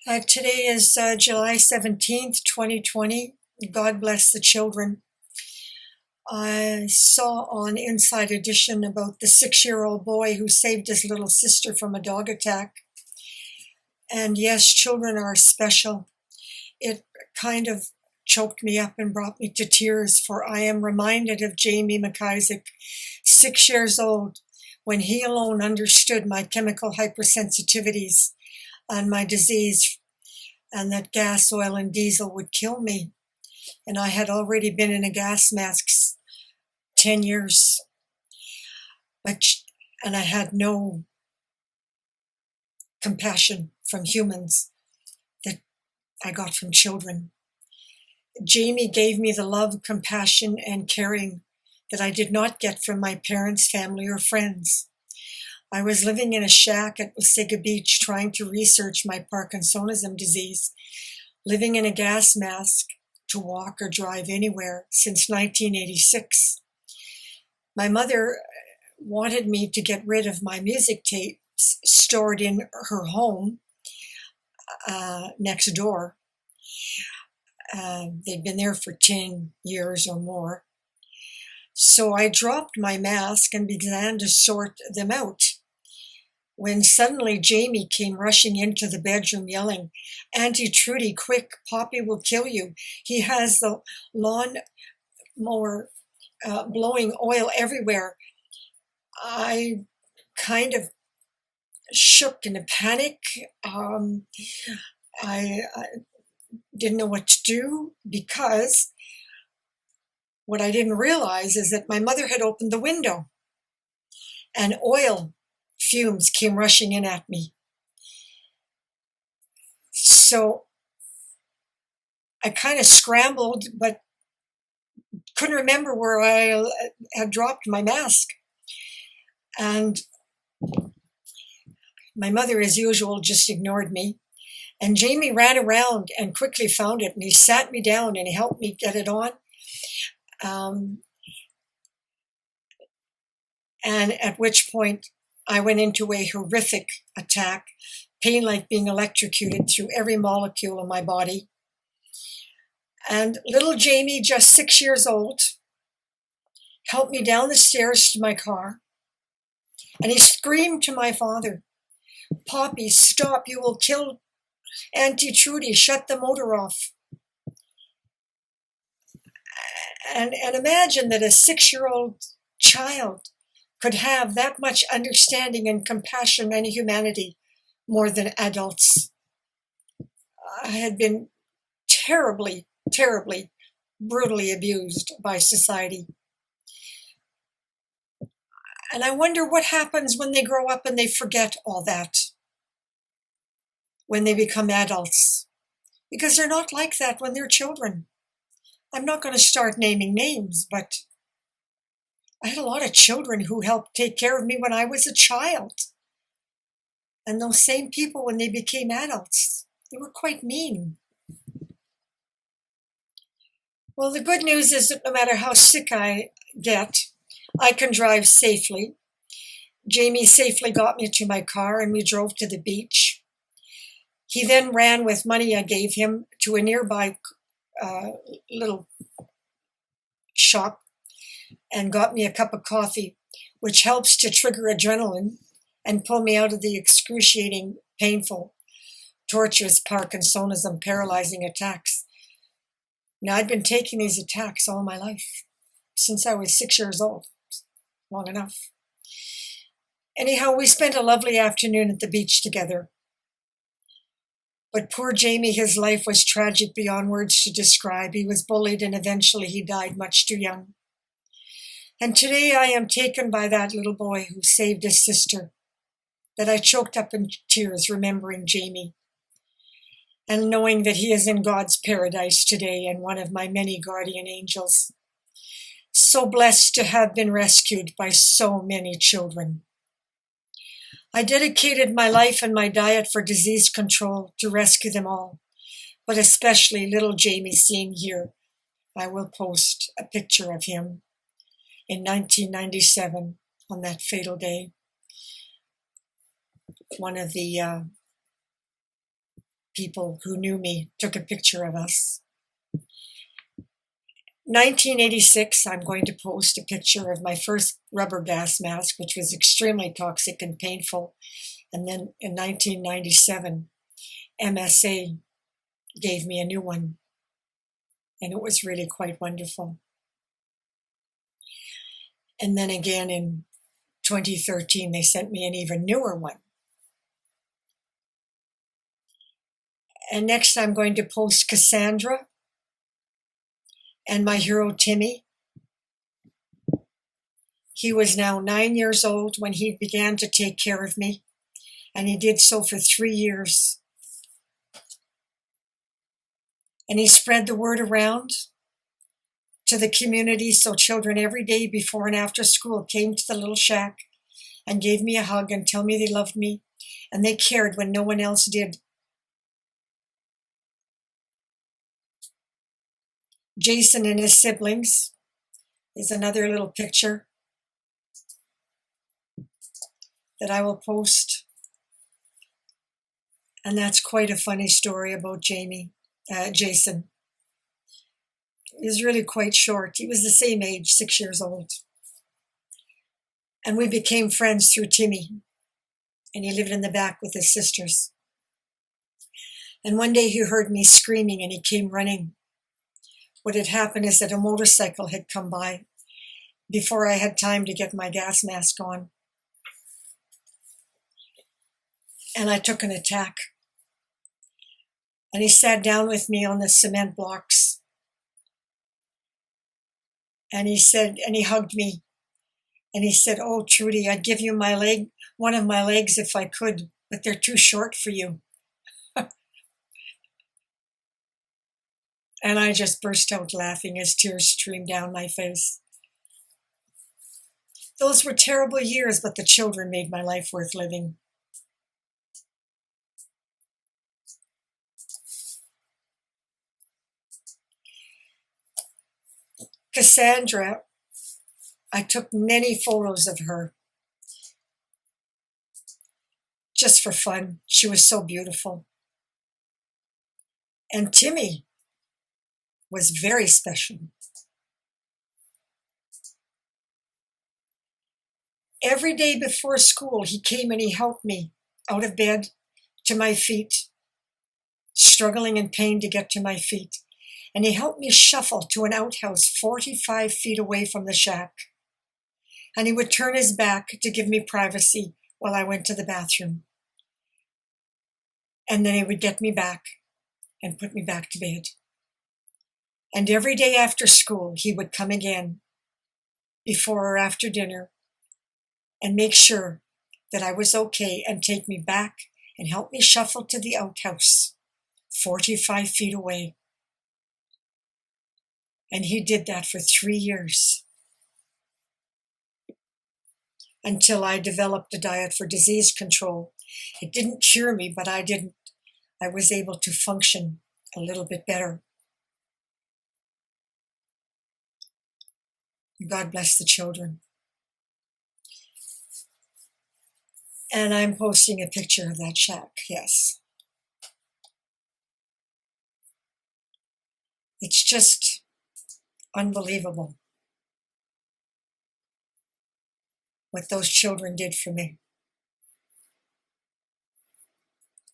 Today is July 17th, 2020. God bless the children. I saw on Inside Edition about the 6-year-old boy who saved his little sister from a dog attack. And yes, children are special. It kind of choked me up and brought me to tears, for I am reminded of Jamie McIsaac, 6 years old, when he alone understood my chemical hypersensitivities and my disease, and that gas, oil, and diesel would kill me. And I had already been in a gas mask 10 years, and I had no compassion from humans that I got from children. Jamie gave me the love, compassion, and caring that I did not get from my parents, family, or friends. I was living in a shack at Wasaga Beach trying to research my Parkinsonism disease, living in a gas mask to walk or drive anywhere since 1986. My mother wanted me to get rid of my music tapes stored in her home next door. They'd been there for 10 years or more. So I dropped my mask and began to sort them out, when suddenly Jamie came rushing into the bedroom yelling, "Auntie Trudy, quick, Poppy will kill you. He has the lawn mower blowing oil everywhere." I kind of shook in a panic. I didn't know what to do, because what I didn't realize is that my mother had opened the window and oil fumes came rushing in at me. So I kind of scrambled, but couldn't remember where I had dropped my mask. And my mother, as usual, just ignored me. And Jamie ran around and quickly found it, and he sat me down and he helped me get it on. And at which point I went into a horrific attack, pain like being electrocuted through every molecule of my body. And little Jamie, just 6 years old, helped me down the stairs to my car. And he screamed to my father, "Poppy, stop, you will kill Auntie Trudy, shut the motor off." And imagine that a 6-year-old child could have that much understanding and compassion and humanity more than adults. I had been terribly, terribly, brutally abused by society. And I wonder what happens when they grow up and they forget all that, when they become adults, because they're not like that when they're children. I'm not going to start naming names, but I had a lot of children who helped take care of me when I was a child. And those same people, when they became adults, they were quite mean. Well, the good news is that no matter how sick I get, I can drive safely. Jamie safely got me to my car and we drove to the beach. He then ran with money I gave him to a nearby little shop and got me a cup of coffee, which helps to trigger adrenaline and pull me out of the excruciating, painful, torturous Parkinsonism paralyzing attacks. Now, I'd been taking these attacks all my life, since I was 6 years old. Long enough. Anyhow, we spent a lovely afternoon at the beach together. But poor Jamie, his life was tragic beyond words to describe. He was bullied and eventually he died much too young. And today I am taken by that little boy who saved his sister, that I choked up in tears remembering Jamie, and knowing that he is in God's paradise today and one of my many guardian angels. So blessed to have been rescued by so many children. I dedicated my life and my diet for disease control to rescue them all, but especially little Jamie seen here. I will post a picture of him in 1997 on that fatal day. One of the people who knew me took a picture of us. 1986, I'm going to post a picture of my first rubber gas mask, which was extremely toxic and painful. And then in 1997, MSA gave me a new one, and it was really quite wonderful. And then again in 2013, they sent me an even newer one. And next I'm going to post Cassandra and my hero Timmy. He was now 9 years old when he began to take care of me, and he did so for 3 years. And he spread the word around to the community, so children every day before and after school came to the little shack and gave me a hug and told me they loved me, and they cared when no one else did. Jason and his siblings is another little picture that I will post. And that's quite a funny story about Jason. He was really quite short. He was the same age, 6 years old. And we became friends through Timmy. And he lived in the back with his sisters. And one day he heard me screaming and he came running. What had happened is that a motorcycle had come by before I had time to get my gas mask on. And I took an attack. And he sat down with me on the cement blocks. And he said, and he hugged me. And he said, "Oh, Trudy, I'd give you my leg, one of my legs if I could, but they're too short for you." And I just burst out laughing as tears streamed down my face. Those were terrible years, but the children made my life worth living. Cassandra, I took many photos of her just for fun. She was so beautiful. And Timmy was very special. Every day before school, he came and he helped me out of bed to my feet, struggling in pain to get to my feet. And he helped me shuffle to an outhouse 45 feet away from the shack. And he would turn his back to give me privacy while I went to the bathroom. And then he would get me back and put me back to bed. And every day after school, he would come again, before or after dinner, and make sure that I was okay and take me back and help me shuffle to the outhouse, 45 feet away. And he did that for 3 years, until I developed a diet for disease control. It didn't cure me, but I was able to function a little bit better. God bless the children. And I'm posting a picture of that shack, yes. It's just unbelievable what those children did for me.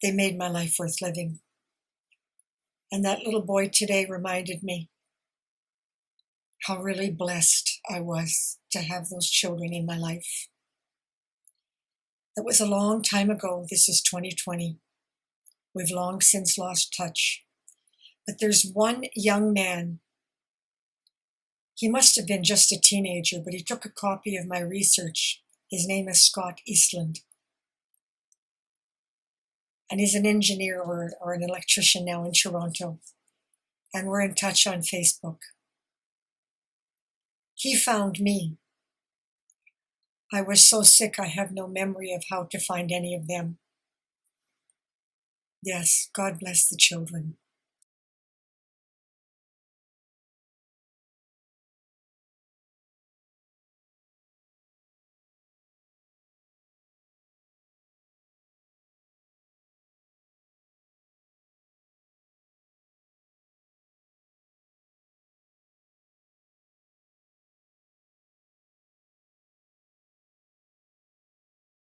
They made my life worth living. And that little boy today reminded me how really blessed I was to have those children in my life. That was a long time ago. This is 2020. We've long since lost touch. But there's one young man. He must have been just a teenager, but he took a copy of my research. His name is Scott Eastland. And he's an engineer or an electrician now in Toronto. And we're in touch on Facebook. He found me. I was so sick I have no memory of how to find any of them. Yes, God bless the children.